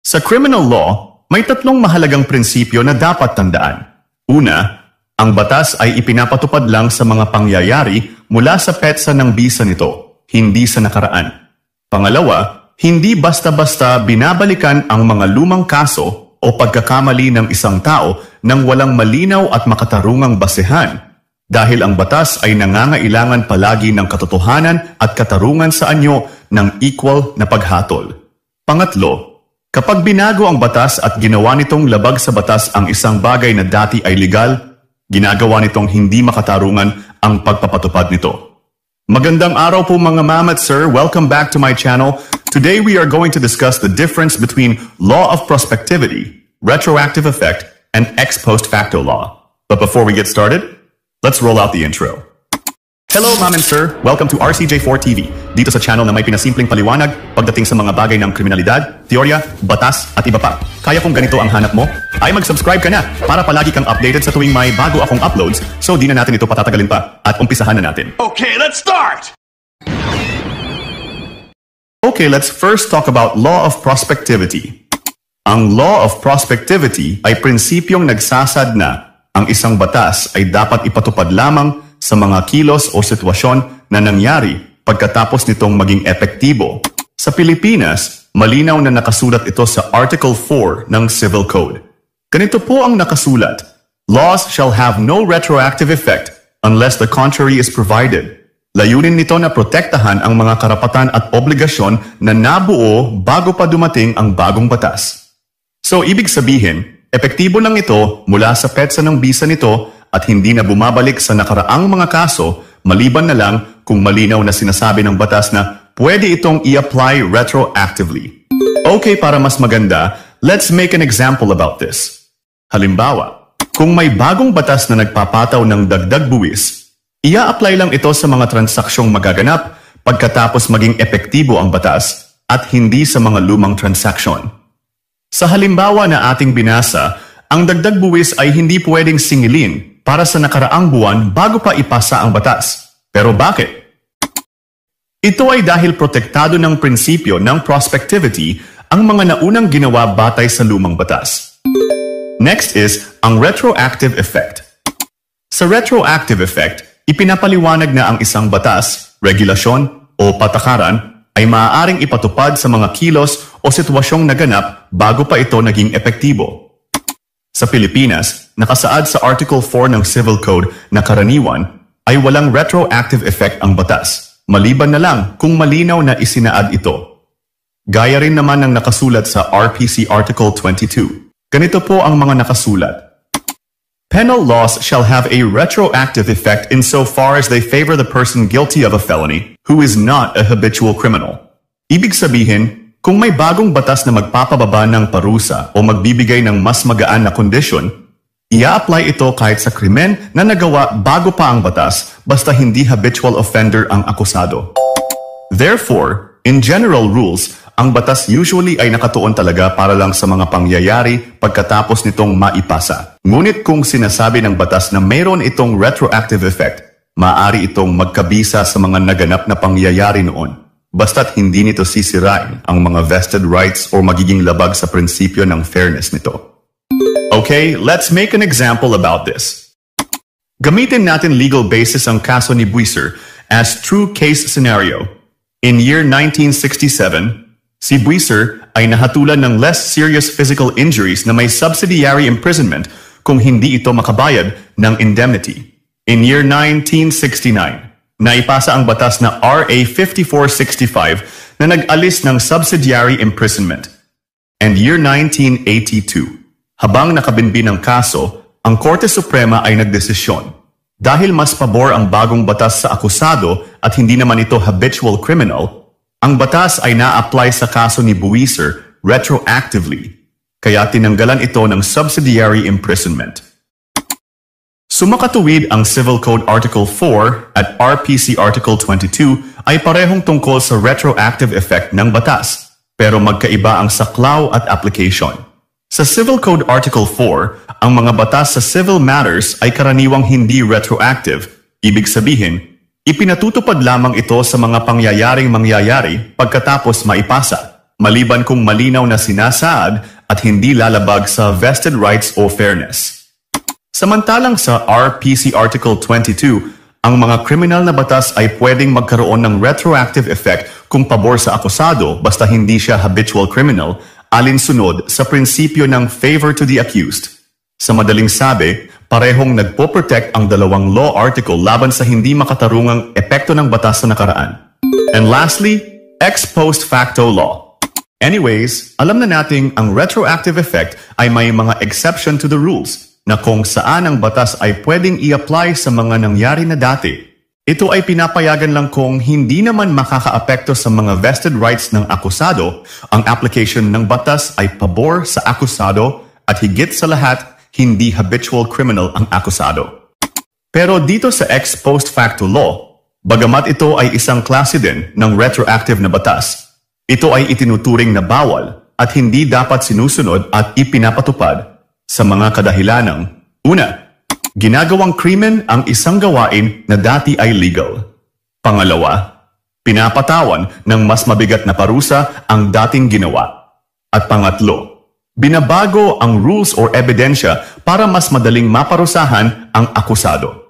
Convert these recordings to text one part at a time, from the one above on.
Sa criminal law, may tatlong mahalagang prinsipyo na dapat tandaan. Una, ang batas ay ipinapatupad lang sa mga pangyayari mula sa petsa ng bisa nito, hindi sa nakaraan. Pangalawa, hindi basta-basta binabalikan ang mga lumang kaso o pagkakamali ng isang tao nang walang malinaw at makatarungang basehan, dahil ang batas ay nangangailangan palagi ng katotohanan at katarungan sa anyo ng equal na paghatol. Pangatlo, kapag binago ang batas at ginawa nitong labag sa batas ang isang bagay na dati ay legal, ginagawa nitong hindi makatarungan ang pagpapatupad nito. Magandang araw po mga ma'am at sir. Welcome back to my channel. Today we are going to discuss the difference between law of prospectivity, retroactive effect, and ex post facto law. But before we get started, let's roll out the intro. Hello ma'am and sir. Welcome to RCJ4 TV. Dito sa channel na may pinasimpleng paliwanag pagdating sa mga bagay ng kriminalidad, teorya, batas at iba pa. Kaya kung ganito ang hanap mo, ay mag-subscribe ka na para palagi kang updated sa tuwing may bago akong uploads, so di na natin ito patatagalin pa at umpisahan na natin. Okay, let's start! Okay, let's first talk about law of prospectivity. Ang law of prospectivity ay prinsipyong nagsasad na ang isang batas ay dapat ipatupad lamang sa mga kilos o sitwasyon na nangyari pagkatapos nitong maging epektibo. Sa Pilipinas, malinaw na nakasulat ito sa Article 4 ng Civil Code. Ganito po ang nakasulat: laws shall have no retroactive effect unless the contrary is provided. Layunin nito na protektahan ang mga karapatan at obligasyon na nabuo bago pa dumating ang bagong batas. So, ibig sabihin, epektibo lang ito mula sa petsa ng bisa nito at hindi na bumabalik sa nakaraang mga kaso, maliban na lang kung malinaw na sinasabi ng batas na pwede itong i-apply retroactively. Okay, para mas maganda, let's make an example about this. Halimbawa, kung may bagong batas na nagpapataw ng dagdag buwis, ia-apply lang ito sa mga transaksyong magaganap pagkatapos maging epektibo ang batas at hindi sa mga lumang transaksyon. Sa halimbawa na ating binasa, ang dagdag buwis ay hindi pwedeng singilin para sa nakaraang buwan bago pa ipasa ang batas. Pero bakit? Ito ay dahil protektado ng prinsipyo ng prospectivity ang mga naunang ginawa batay sa lumang batas. Next is ang retroactive effect. Sa retroactive effect, ipinapaliwanag na ang isang batas, regulasyon o patakaran ay maaaring ipatupad sa mga kilos o sitwasyong naganap bago pa ito naging epektibo. Sa Pilipinas, nakasaad sa Article 4 ng Civil Code na karaniwan ay walang retroactive effect ang batas, maliban na lang kung malinaw na isinaad ito. Gaya rin naman ng nakasulat sa RPC Article 22. Ganito po ang mga nakasulat. Penal laws shall have a retroactive effect insofar as they favor the person guilty of a felony who is not a habitual criminal. Ibig sabihin, kung may bagong batas na magpapababa ng parusa o magbibigay ng mas magaan na kondisyon, ia-apply ito kahit sa krimen na nagawa bago pa ang batas basta hindi habitual offender ang akusado. Therefore, in general rules, ang batas usually ay nakatuon talaga para lang sa mga pangyayari pagkatapos nitong maipasa. Ngunit kung sinasabi ng batas na mayroon itong retroactive effect, maaari itong magkabisa sa mga naganap na pangyayari noon. Basta't hindi nito sisirain ang mga vested rights o magiging labag sa prinsipyo ng fairness nito. Okay, let's make an example about this. Gamitin natin legal basis ang kaso ni Buiser as true case scenario. In year 1967, si Buiser ay nahatulan ng less serious physical injuries na may subsidiary imprisonment kung hindi ito makabayad ng indemnity. In year 1969, naipasa ang batas na RA 5465 na nag-alis ng subsidiary imprisonment. And year 1982, habang nakabinbin ang kaso, ang Korte Suprema ay nagdesisyon. Dahil mas pabor ang bagong batas sa akusado at hindi naman ito habitual criminal, ang batas ay na-apply sa kaso ni Buiser retroactively, kaya tinanggalan ito ng subsidiary imprisonment. Sumakatuwid ang Civil Code Article 4 at RPC Article 22 ay parehong tungkol sa retroactive effect ng batas, pero magkaiba ang saklaw at application. Sa Civil Code Article 4, ang mga batas sa civil matters ay karaniwang hindi retroactive. Ibig sabihin, ipinatutupad lamang ito sa mga pangyayaring mangyayari pagkatapos maipasa. maliban kung malinaw na sinasaad at hindi lalabag sa vested rights o fairness. Samantalang sa RPC Article 22, ang mga kriminal na batas ay pwedeng magkaroon ng retroactive effect kung pabor sa akusado basta hindi siya habitual criminal, alinsunod sa prinsipyo ng favor to the accused. Sa madaling sabi, parehong nagpo-protect ang dalawang law article laban sa hindi makatarungang epekto ng batas sa nakaraan. And lastly, ex post facto law. Anyways, alam na nating ang retroactive effect ay may mga exception to the rules na kung saan ang batas ay pwedeng i-apply sa mga nangyari na dati. Ito ay pinapayagan lang kung hindi naman makakaapekto sa mga vested rights ng akusado, ang application ng batas ay pabor sa akusado at higit sa lahat, hindi habitual criminal ang akusado. Pero dito sa ex post facto law, bagamat ito ay isang klase din ng retroactive na batas, ito ay itinuturing na bawal at hindi dapat sinusunod at ipinapatupad sa mga kadahilanang, una, ginagawang krimen ang isang gawain na dati ay legal. Pangalawa, pinapatawan ng mas mabigat na parusa ang dating ginawa. At pangatlo, binabago ang rules or ebidensya para mas madaling maparusahan ang akusado.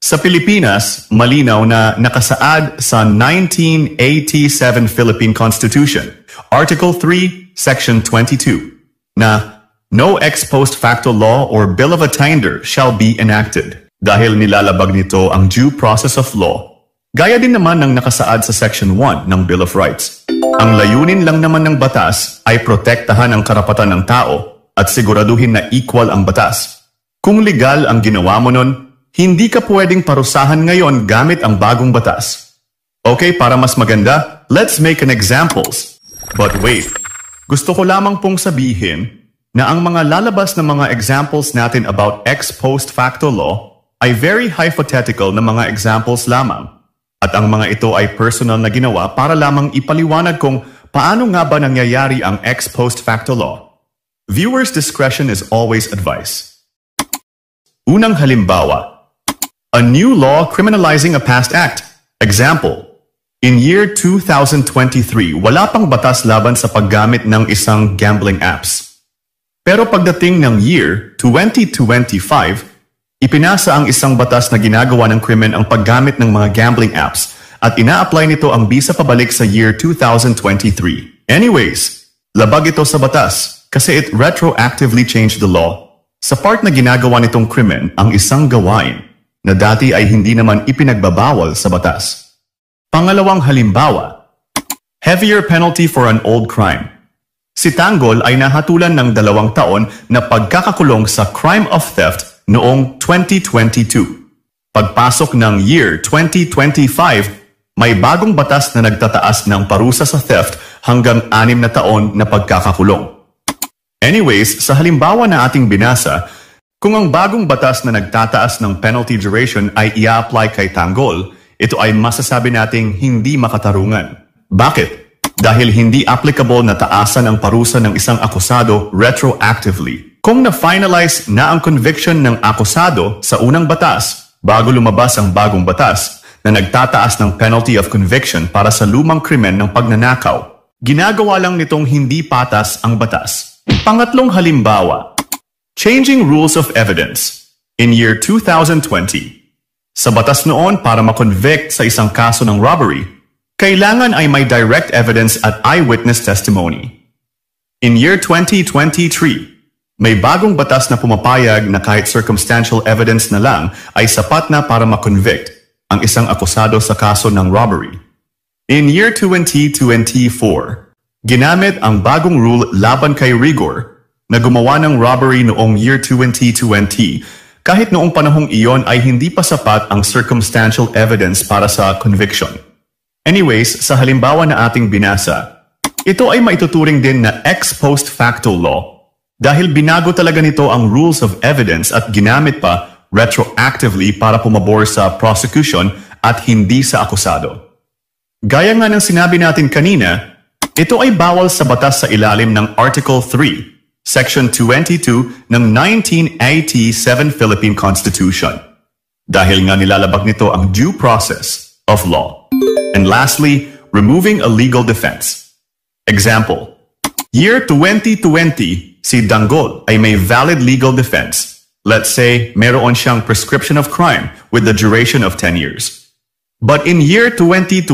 Sa Pilipinas, malinaw na nakasaad sa 1987 Philippine Constitution, Article 3, Section 22, na no ex post facto law or bill of attainder shall be enacted dahil nilalabag nito ang due process of law. Gaya din naman ng nakasaad sa Section 1 ng Bill of Rights. Ang layunin lang naman ng batas ay protektahan ang karapatan ng tao at siguraduhin na equal ang batas. Kung legal ang ginawa mo nun, hindi ka pwedeng parusahan ngayon gamit ang bagong batas. Okay, para mas maganda, let's make an examples. But wait, gusto ko lamang pong sabihin na ang mga lalabas na mga examples natin about ex post facto law ay very hypothetical na mga examples lamang. At ang mga ito ay personal na ginawa para lamang ipaliwanag kung paano nga ba nangyayari ang ex post facto law. Viewers' discretion is always advised. Unang halimbawa, a new law criminalizing a past act. Example, in year 2023, wala pang batas laban sa paggamit ng isang gambling apps. Pero pagdating ng year 2025, ipinasa ang isang batas na ginagawa ng krimen ang paggamit ng mga gambling apps at ina-apply nito ang bisa pabalik sa year 2023. Anyways, labag ito sa batas kasi it retroactively changed the law sa part na ginagawa nitong krimen ang isang gawain na dati ay hindi naman ipinagbabawal sa batas. Pangalawang halimbawa, heavier penalty for an old crime. Si Tanggol ay nahatulan ng 2 taon na pagkakakulong sa crime of theft noong 2022. Pagpasok ng year 2025, may bagong batas na nagtataas ng parusa sa theft hanggang 6 na taon na pagkakakulong. Anyways, sa halimbawa na ating binasa, kung ang bagong batas na nagtataas ng penalty duration ay i-apply kay Tanggol, ito ay masasabi nating hindi makatarungan. Bakit? Dahil hindi applicable na taasan ang parusa ng isang akusado retroactively. Kung na-finalize na ang conviction ng akusado sa unang batas, bago lumabas ang bagong batas na nagtataas ng penalty of conviction para sa lumang krimen ng pagnanakaw, ginagawa lang nitong hindi patas ang batas. Pangatlong halimbawa, changing rules of evidence. In year 2020, sa batas noon para makonvict sa isang kaso ng robbery, kailangan ay may direct evidence at eyewitness testimony. In year 2023, may bagong batas na pumapayag na kahit circumstantial evidence na lang ay sapat na para makonvict ang isang akusado sa kaso ng robbery. In year 2024, ginamit ang bagong rule laban kay Rigor na gumawa ng robbery noong year 2020 kahit noong panahong iyon ay hindi pa sapat ang circumstantial evidence para sa conviction. Anyways, sa halimbawa na ating binasa, ito ay maituturing din na ex post facto law dahil binago talaga nito ang rules of evidence at ginamit pa retroactively para pumabor sa prosecution at hindi sa akusado. Gaya nga ng sinabi natin kanina, ito ay bawal sa batas sa ilalim ng Article 3, Section 22 ng 1987 Philippine Constitution dahil nga nilalabag nito ang due process of law. And lastly, removing a legal defense. Example, Year 2020, si Danggol ay may valid legal defense. Let's say, meron siyang prescription of crime with the duration of 10 years. But in year 2025,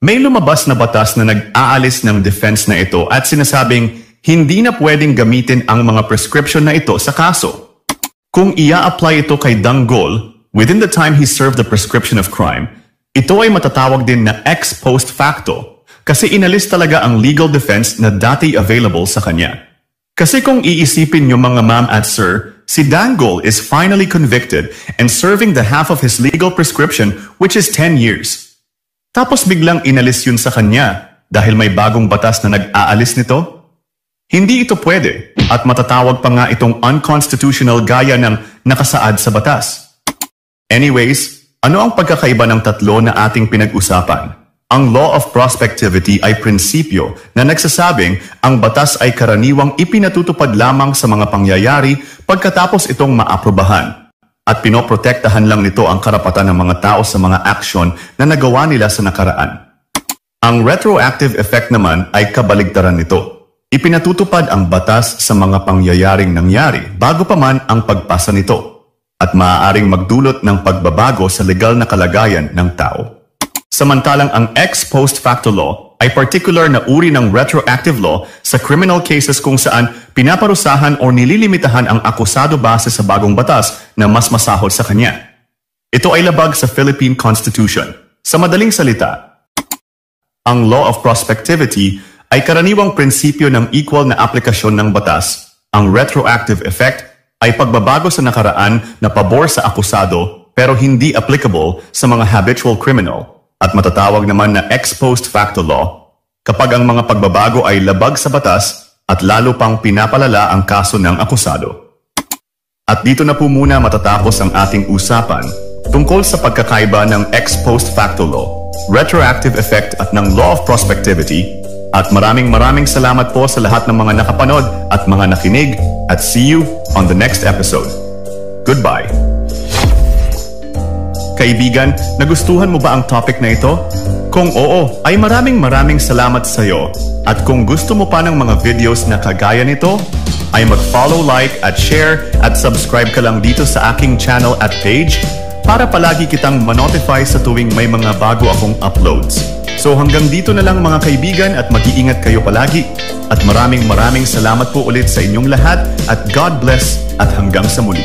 may lumabas na batas na nag-aalis ng defense na ito at sinasabing hindi na pwedeng gamitin ang mga prescription na ito sa kaso. Kung ia-apply ito kay Danggol, within the time he served the prescription of crime, ito ay matatawag din na ex post facto kasi inalis talaga ang legal defense na dati available sa kanya. Kasi kung iisipin nyo mga ma'am at sir, si Danggol is finally convicted and serving the half of his legal prescription which is 10 years. Tapos biglang inalis yun sa kanya dahil may bagong batas na nag-aalis nito? Hindi ito pwede at matatawag pa nga itong unconstitutional gaya ng nakasaad sa batas. Anyways, ano ang pagkakaiba ng tatlo na ating pinag-usapan? Ang law of prospectivity ay prinsipyo na nagsasabing ang batas ay karaniwang ipinatutupad lamang sa mga pangyayari pagkatapos itong maaprobahan. At pinoprotektahan lang nito ang karapatan ng mga tao sa mga aksyon na nagawa nila sa nakaraan. Ang retroactive effect naman ay kabaligtaran nito. Ipinatutupad ang batas sa mga pangyayaring nangyari bago pa man ang pagpasa nito at maaaring magdulot ng pagbabago sa legal na kalagayan ng tao. Samantalang ang ex post facto law ay particular na uri ng retroactive law sa criminal cases kung saan pinaparusahan o nililimitahan ang akusado base sa bagong batas na mas masahol sa kanya. Ito ay labag sa Philippine Constitution. Sa madaling salita, ang law of prospectivity ay karaniwang prinsipyo ng equal na aplikasyon ng batas. Ang retroactive effect ay pagbabago sa nakaraan na pabor sa akusado pero hindi applicable sa mga habitual criminal. At matatawag naman na ex post facto law kapag ang mga pagbabago ay labag sa batas at lalo pang pinapalala ang kaso ng akusado. At dito na po muna matatapos ang ating usapan tungkol sa pagkakaiba ng ex post facto law, retroactive effect at ng law of prospectivity. At maraming salamat po sa lahat ng mga nakapanood at mga nakinig at see you on the next episode. Goodbye! Kaibigan, nagustuhan mo ba ang topic na ito? Kung oo, ay maraming salamat sa iyo. At kung gusto mo pa ng mga videos na kagaya nito, ay mag-follow, like, at share at subscribe ka lang dito sa aking channel at page para palagi kitang ma-notify sa tuwing may mga bago akong uploads. So hanggang dito na lang mga kaibigan at mag-iingat kayo palagi. At maraming salamat po ulit sa inyong lahat at God bless at hanggang sa muli.